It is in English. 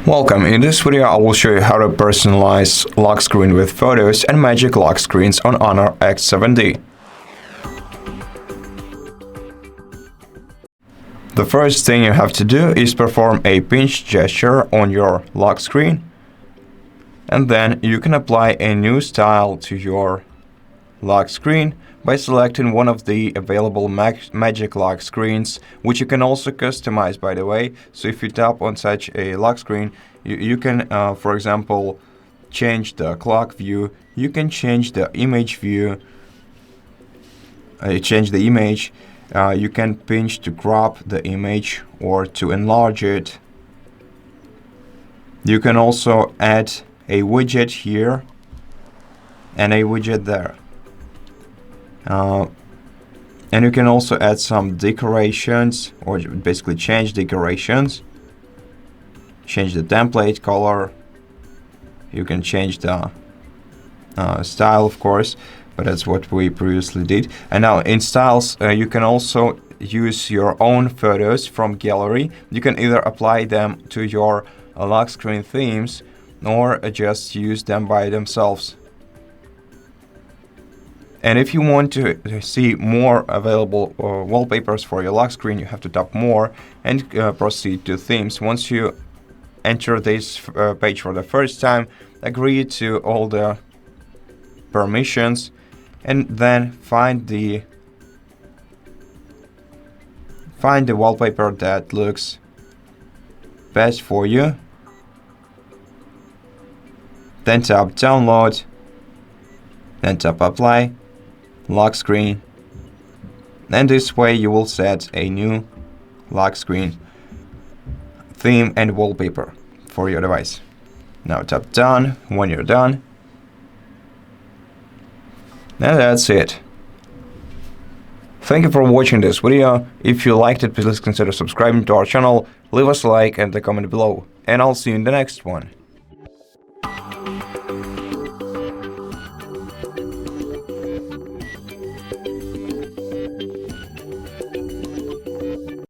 Welcome. In this video, I will show you how to personalize lock screen with photos and magic lock screens on HONOR X7d. The first thing you have to do is perform a pinch gesture on your lock screen, and then you can apply a new style to your lock screen by selecting one of the available magic lock screens, which you can also customize, by the way. So if you tap on such a lock screen, you can, for example, change the clock view, you can change the image view, you can pinch to crop the image or to enlarge it. You can also add a widget here and a widget there. And you can also add some decorations, or basically change decorations, change the template color. You can change the style, of course, but that's what we previously did. And now in styles, you can also use your own photos from gallery. You can either apply them to your lock screen themes or just use them by themselves. And if you want to see more available wallpapers for your lock screen, you have to tap more and proceed to themes. Once you enter this page for the first time, agree to all the permissions and then find the wallpaper that looks best for you. Then tap download, then tap apply, lock screen, and this way you will set a new lock screen theme and wallpaper for your device. Now tap done when you're done, and that's it. Thank you for watching this video. If you liked it, please consider subscribing to our channel, leave us a like and a comment below, and I'll see you in the next one.